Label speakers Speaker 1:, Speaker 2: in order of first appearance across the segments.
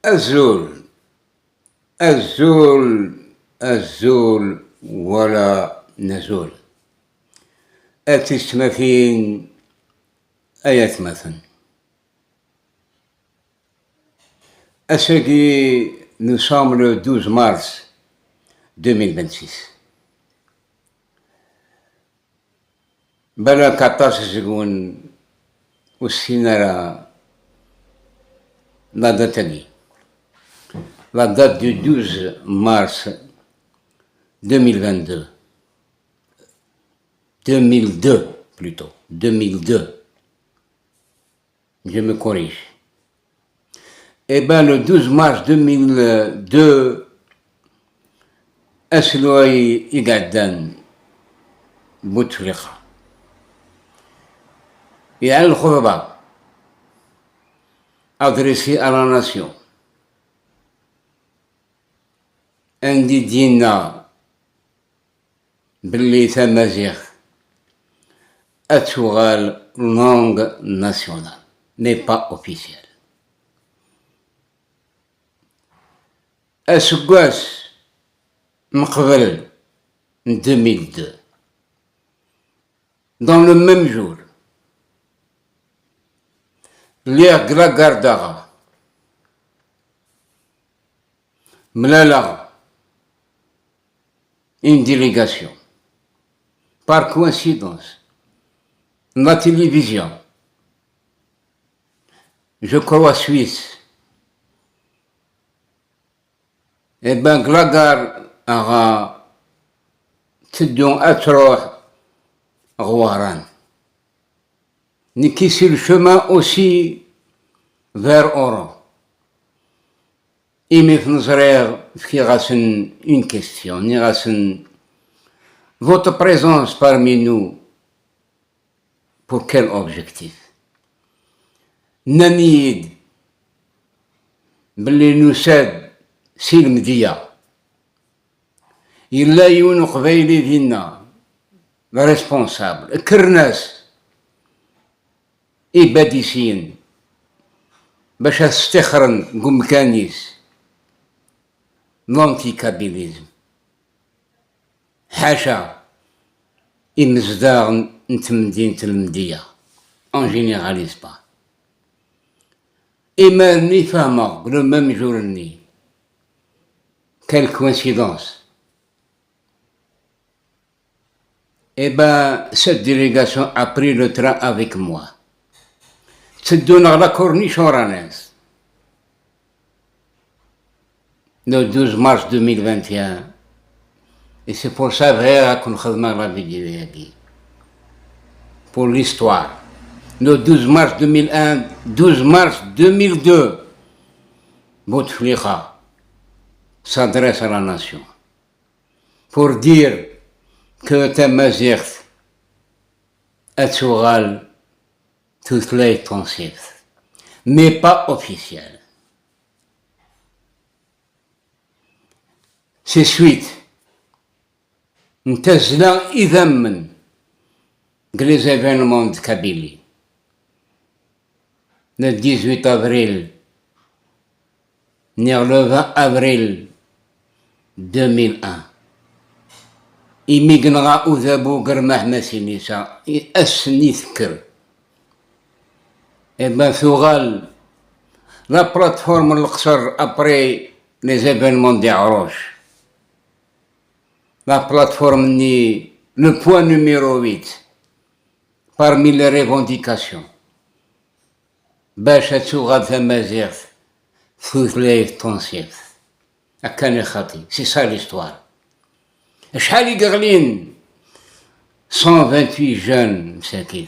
Speaker 1: الزول الزول الزول ولا نزول أتسمثين آيات مثلا أساقي nous sommes le 12 mars 2026 بلا 14 سكون والسينارا la date la date du 12 mars 2022 2002 plutôt 2002 je me corrige. Eh bien, le 12 mars 2002, Asloï Igadan Boutflika. Il y a le khutba adressé à la nation. Indidina Billi Tamazir Atoural langue nationale, mais pas officielle. Asugwas Mqbel 2002. Dans le même jour, l'ère Glagardara, Mlala, une délégation, par coïncidence, la télévision, je crois suisse, et ben Glagar a تدون أتروح غواران نكيسي le chemin aussi vers Oran. إمي في نظرير في غاسن une question ni غاسن votre présence parmi nous pour quel objectif ننيد باللي نساد سي المدية إلا يون قبايلي دينا ريسبونسابل كرناس إباديسين باش تستخرن قمكانيس لانتي كابيليزم حاشا إمزداغ نت مدينة المدية ان جينيراليز با إما ني فاهمة لو ميم جور ني quelle coïncidence. Eh bien, cette délégation a pris le train avec moi. C'est dans la corniche oranaise. Le 12 mars 2021. Et c'est pour ça qu'on a la vidéo. Pour l'histoire. Le 12 mars 2001, 12 mars 2002, Bouteflika s'adresse à la nation pour dire que Tamazirt est oral toutes les tonsifs, mais pas officiel. C'est suite. Ntazla idammen les événements de Kabylie. Le 18 avril, le 20 avril 2001. إميقنغا أذابو قرمه مسينيسا أسني ذكر إبا ثغال لا بلاتفورم القصر أبري لي زيفينمون دي عروش لا بلاتفورم ني لو بوان نيميرو 8 parmi les revendications باش تغاد تمازيغ ثوثلي تونسيف أكاني خاطي سي سا ليستوار شحال يقغلين 128 jeunes مساكين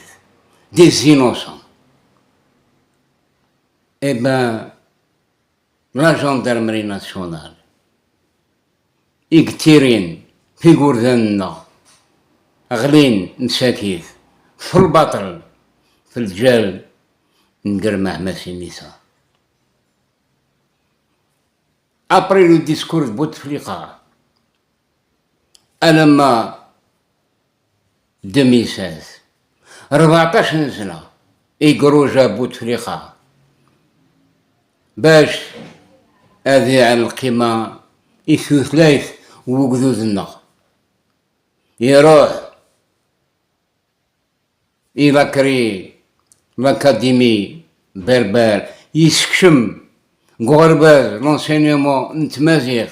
Speaker 1: des innocents. Eh ben, la gendarmerie nationale يقترين في قردنا غلين مساكين في البطل في الجال نقرمه ماشي النساء. Après le discours de Bouteflika, ألما 2016 14 سنة يقروجا بوتفليقة باش هذه على القمة يثلاث وقذوذنا يروح إلى كري l'Académie berbère يسكشم غرباز l'enseignement نتمازيغ.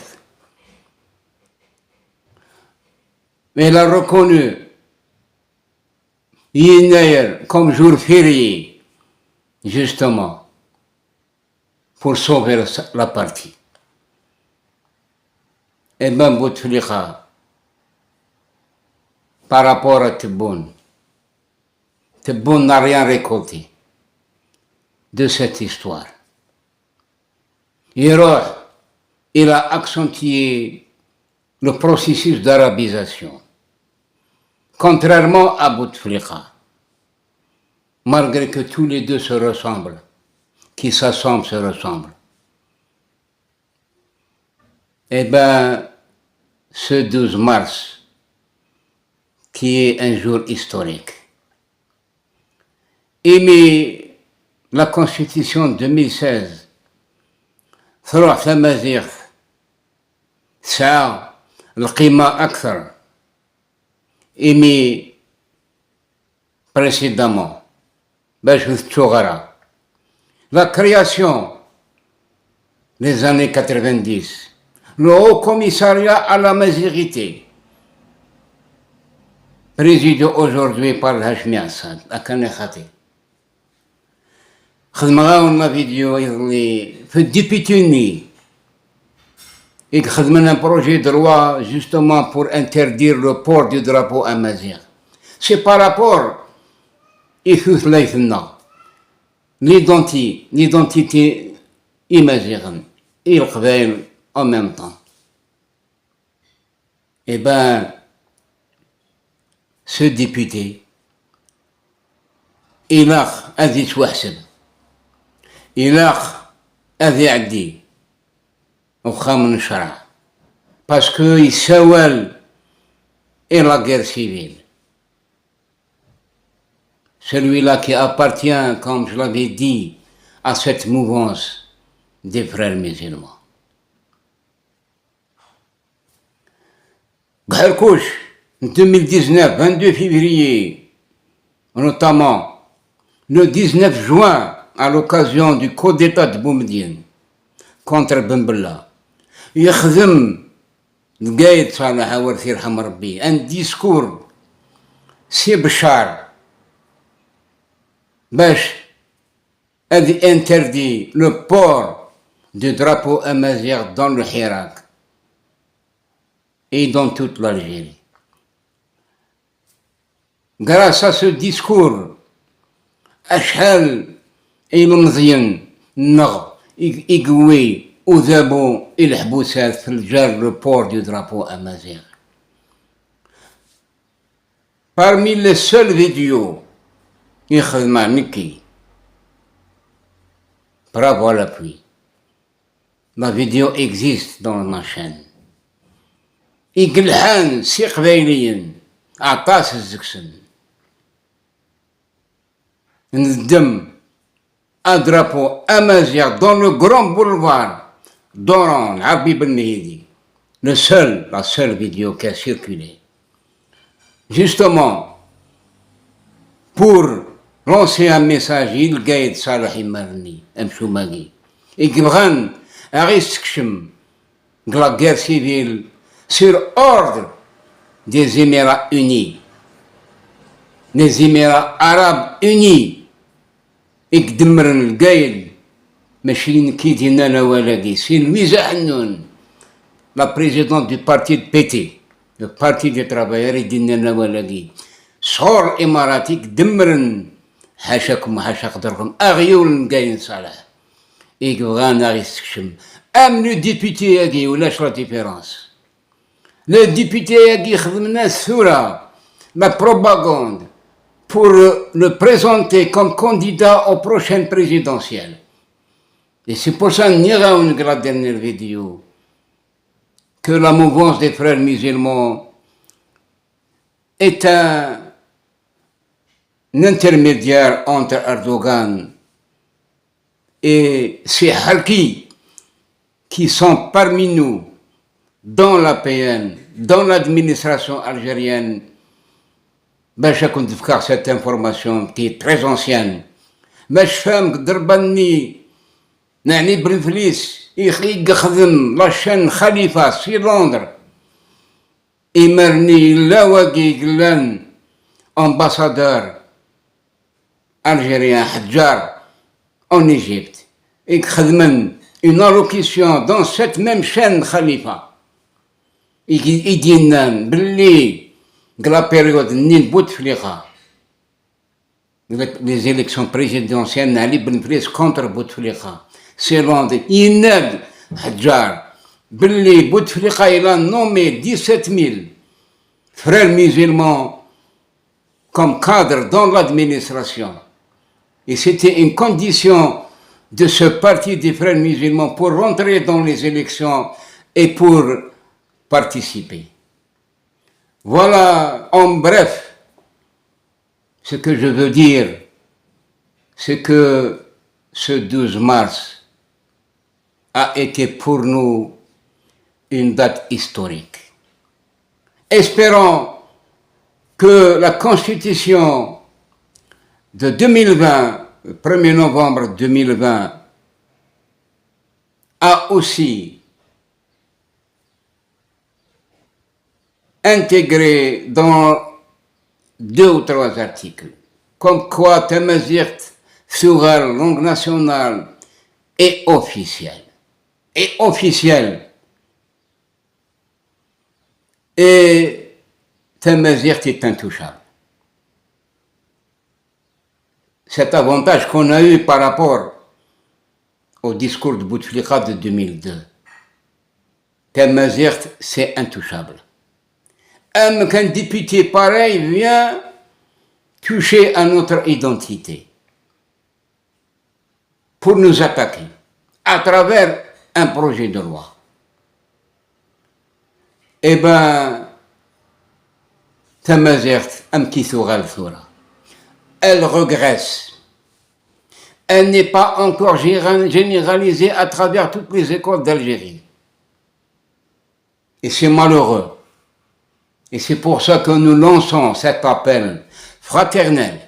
Speaker 1: Il a reconnu Yinaïr comme jour férié, justement, pour sauver la partie. Et ben Bouteflika, par rapport à Tebboune n'a rien récolté de cette histoire. Il a accentué le processus d'arabisation. Contrairement à Bouteflika, malgré que tous les deux se ressemblent, qui s'assemblent se ressemblent, eh bien, ce 12 mars, qui est un jour historique, émet la Constitution 2016, ثروح الأمازيغ ساعة القيمة أكثر émis précédemment, la création des années 90, le Haut Commissariat à la Mazirité, présidé aujourd'hui par Hachmi Assad, à Kanekhati. خدمنا فيديو يظلي في الديبيتوني خدمنا un projet de loi justement pour interdire le port du drapeau amazigh. C'est par rapport à l'identité amazigh et le Qbaïl en même temps. Eh ben, ce député, il a dit وحسب إلاخ أذي عدي وخامن الشرع باسكو يساوال إلى la guerre civile. Celui-là qui appartient, comme je l'avais dit, à cette mouvance des frères musulmans. Gherkouch, 2019, 22 février, notamment le 19 juin, à l'occasion du coup d'état de Boumediene contre Ben Bella, يخدم القايد صالح عوارثي يرحم ربي un discours si بشار باش interdit le port du drapeau amazigh dans le Hirak et dans toute l'Algérie. Grâce à ce discours, أشحال المزيان نغ يقوي وذابوا الحبوسات في الجار le port du drapeau amazigh. Parmi les seules vidéos يخدمها مكي bravo à l'appui. La vidéo existe dans ma chaîne. يقلحان سي قبايليين عطاس الزكسن ندم un drapeau amazigh dans le grand boulevard d'Oran, Habib el-Mehdi. La seule vidéo qui a circulé. Justement, pour lancer un message, il gagne Salah Imarni, Mchoumagi, et qui prend un risque de la guerre civile sur ordre des Émirats unis, des Émirats arabes unis. يقدمرن القايل ماشي كي دينا انا ولاقي سي لويزا حنون لا بريزيدونت دو بارتي دو بيتي لو بارتي دي ترافايور دينا انا ولاقي صور اماراتي قدمرن حاشاكم حاشا قدركم اغيول قايل صالح يبغانا غيستكشم ام لو ديبيتي ياكي ولاش لا ديفيرونس لو ديبيتي ياكي خدمنا الثوره لا بروباغوند pour le présenter comme candidat aux prochaines présidentielles. Et c'est pour ça, que la dernière vidéo, que la mouvance des frères musulmans est un intermédiaire entre Erdogan et ses Harki qui sont parmi nous, dans l'APN, dans l'administration algérienne, باش كنت تفكر cette information qui est très ancienne. باش فهم ضربني نعني برنفليس يخدم لاشين خليفة في لندن إمرني لا واقي قلان ambassadeur algérien حجار en Égypte يخدمن une allocution dans cette même chaîne خليفة يدينا باللي la période نين بوتفليقة les élections présidentielles n'allaient pas contre Bouteflika. Selon Ined Hadjar, Billy Bouteflika il a nommé 17 000 frères musulmans comme cadres dans l'administration. Et c'était une condition de ce parti des frères musulmans pour rentrer dans les élections et pour participer. Voilà en bref. Ce que je veux dire, c'est que ce 12 mars a été pour nous une date historique. Espérons que la Constitution de 2020, le 1er novembre 2020, a aussi intégré dans 2 ou 3 articles, comme quoi Tamazight sur la langue nationale est officielle. Et Tamazight est intouchable. Cet avantage qu'on a eu par rapport au discours de Bouteflika de 2002. Tamazight, c'est intouchable. Qu'un député pareil vient toucher à notre identité pour nous attaquer à travers un projet de loi. Eh bien, Tamazight, elle regresse. Elle n'est pas encore généralisée à travers toutes les écoles d'Algérie. Et c'est malheureux. Et c'est pour ça que nous lançons cet appel fraternel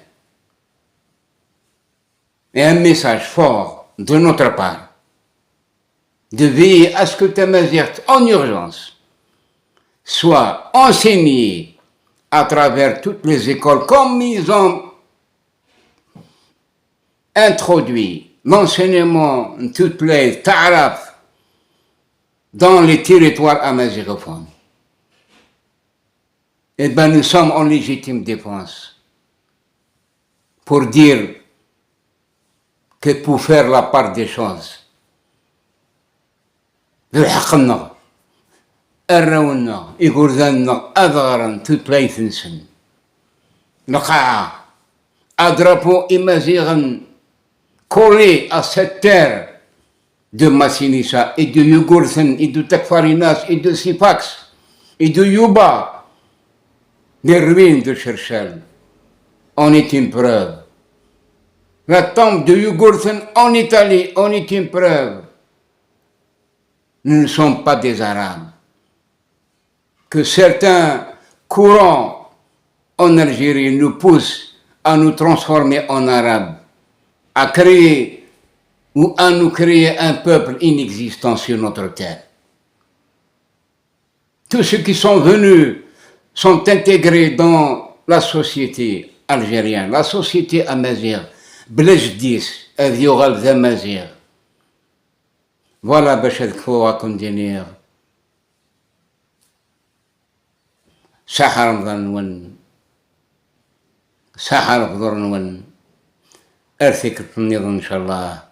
Speaker 1: et un message fort de notre part, de veiller à ce que Tamazight, en urgence, soit enseigné à travers toutes les écoles, comme ils ont introduit l'enseignement de toutes les ta'araf dans les territoires amazigophones. Eh bien, nous sommes en légitime défense pour dire que pour faire la part des choses, الحقنا الرونا يقول ذنا أذغرا تتليثنسن نقع أدربوا إمازيغا collé à cette terre de Massinissa et de Yugurthen et de Takfarinas et de Sifax et de Yuba, les ruines de Cherchel, en est une preuve. La tombe de Yugurthen en Italie en est une preuve. Nous ne sommes pas des Arabes. Que certains courants en Algérie nous poussent à nous transformer en Arabes, à créer ou à nous créer un peuple inexistant sur notre terre. Tous ceux qui sont venus sont intégrés dans la société algérienne, la société amazigh, Blejdis, Avioral d'Amazigh. Voilà, Bachel Kfoa Kondenir. Sahar Vanwan, Sahar Vdornwan, Erthik Tnir, Inch'Allah,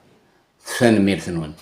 Speaker 1: San Mirthnwan.